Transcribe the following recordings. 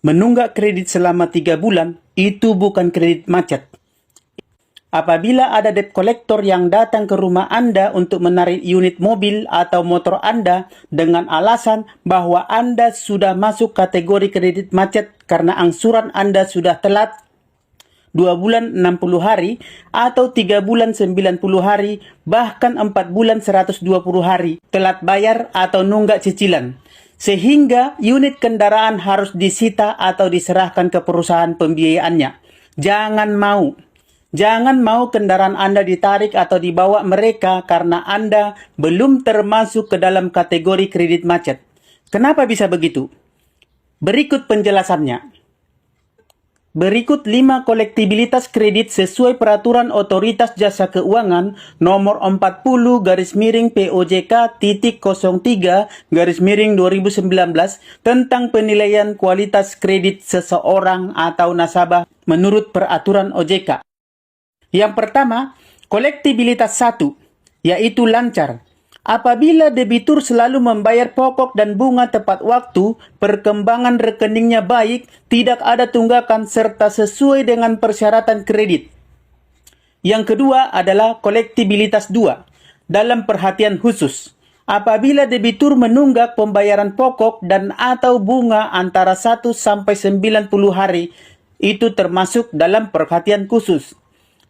Menunggak kredit selama 3 bulan itu bukan kredit macet. Apabila ada debt collector yang datang ke rumah Anda untuk menarik unit mobil atau motor Anda dengan alasan bahwa Anda sudah masuk kategori kredit macet karena angsuran Anda sudah telat 2 bulan 60 hari atau 3 bulan 90 hari, bahkan 4 bulan 120 hari telat bayar atau nunggak cicilan, sehingga unit kendaraan harus disita atau diserahkan ke perusahaan pembiayaannya. Jangan mau kendaraan Anda ditarik atau dibawa mereka karena Anda belum termasuk ke dalam kategori kredit macet. Kenapa bisa begitu? Berikut penjelasannya. Berikut 5 kolektibilitas kredit sesuai peraturan Otoritas Jasa Keuangan nomor 40/POJK.03/2019 tentang penilaian kualitas kredit seseorang atau nasabah menurut peraturan OJK. Yang pertama, kolektibilitas 1, yaitu lancar. Apabila debitur selalu membayar pokok dan bunga tepat waktu, perkembangan rekeningnya baik, tidak ada tunggakan serta sesuai dengan persyaratan kredit. Yang kedua adalah kolektibilitas 2, dalam perhatian khusus. Apabila debitur menunggak pembayaran pokok dan atau bunga antara 1 sampai 90 hari, itu termasuk dalam perhatian khusus.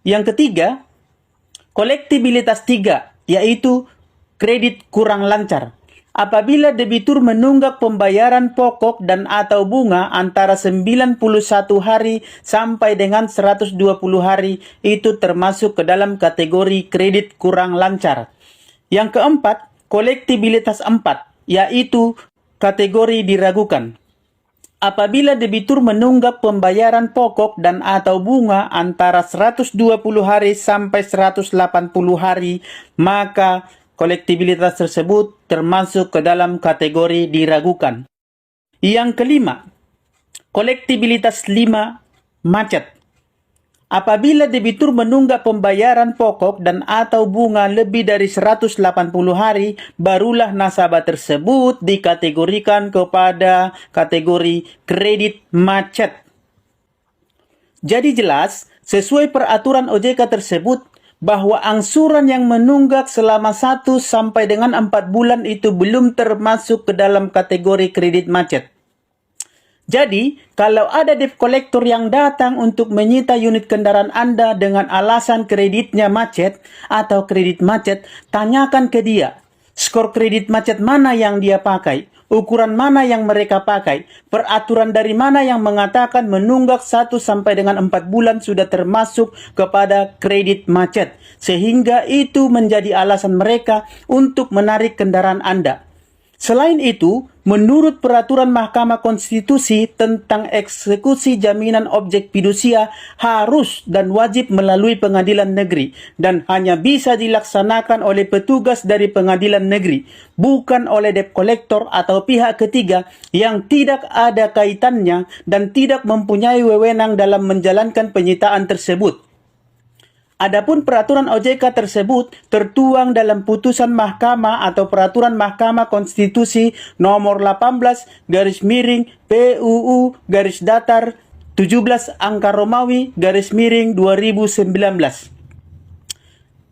Yang ketiga, kolektibilitas 3, yaitu kredit kurang lancar. Apabila debitur menunggak pembayaran pokok dan atau bunga antara 91 hari sampai dengan 120 hari, itu termasuk ke dalam kategori kredit kurang lancar. Yang keempat, kolektibilitas 4, yaitu kategori diragukan. Apabila debitur menunggak pembayaran pokok dan atau bunga antara 120 hari sampai 180 hari, maka kolektibilitas tersebut termasuk ke dalam kategori diragukan. Yang kelima, kolektibilitas 5, macet. Apabila debitur menunggak pembayaran pokok dan atau bunga lebih dari 180 hari, barulah nasabah tersebut dikategorikan kepada kategori kredit macet. Jadi jelas, sesuai peraturan OJK tersebut, bahwa angsuran yang menunggak selama 1 sampai dengan 4 bulan itu belum termasuk ke dalam kategori kredit macet. Jadi, kalau ada debt collector yang datang untuk menyita unit kendaraan Anda dengan alasan kreditnya macet atau kredit macet, tanyakan ke dia, skor kredit macet mana yang dia pakai, ukuran mana yang mereka pakai, peraturan dari mana yang mengatakan menunggak 1 sampai dengan 4 bulan sudah termasuk kepada kredit macet, sehingga itu menjadi alasan mereka untuk menarik kendaraan Anda. Selain itu, menurut peraturan Mahkamah Konstitusi tentang eksekusi jaminan objek fidusia harus dan wajib melalui pengadilan negeri dan hanya bisa dilaksanakan oleh petugas dari pengadilan negeri, bukan oleh debt collector atau pihak ketiga yang tidak ada kaitannya dan tidak mempunyai wewenang dalam menjalankan penyitaan tersebut. Adapun peraturan OJK tersebut tertuang dalam putusan Mahkamah atau peraturan Mahkamah Konstitusi nomor 18/PUU-17/2019,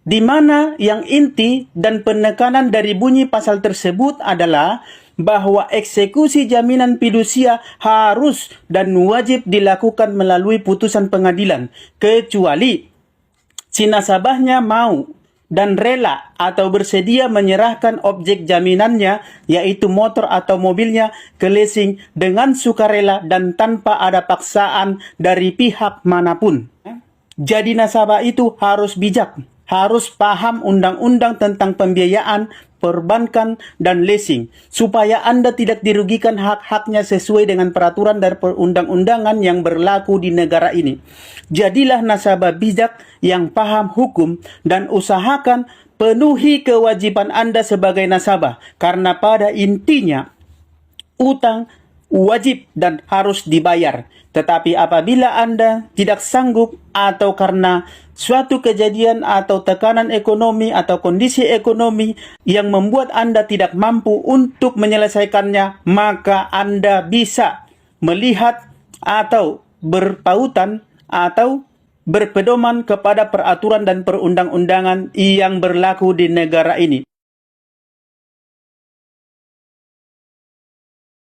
di mana yang inti dan penekanan dari bunyi pasal tersebut adalah bahwa eksekusi jaminan fidusia harus dan wajib dilakukan melalui putusan pengadilan, kecuali si nasabahnya mau dan rela atau bersedia menyerahkan objek jaminannya, yaitu motor atau mobilnya, ke leasing dengan sukarela dan tanpa ada paksaan dari pihak manapun. Jadi nasabah itu harus bijak, harus paham undang-undang tentang pembiayaan, perbankan, dan leasing, supaya Anda tidak dirugikan hak-haknya sesuai dengan peraturan dan perundang-undangan yang berlaku di negara ini. Jadilah nasabah bijak yang paham hukum dan usahakan penuhi kewajiban Anda sebagai nasabah, karena pada intinya utang wajib dan harus dibayar. Tetapi apabila Anda tidak sanggup atau karena suatu kejadian atau tekanan ekonomi atau kondisi ekonomi yang membuat Anda tidak mampu untuk menyelesaikannya, maka Anda bisa melihat atau berpautan atau berpedoman kepada peraturan dan perundang-undangan yang berlaku di negara ini.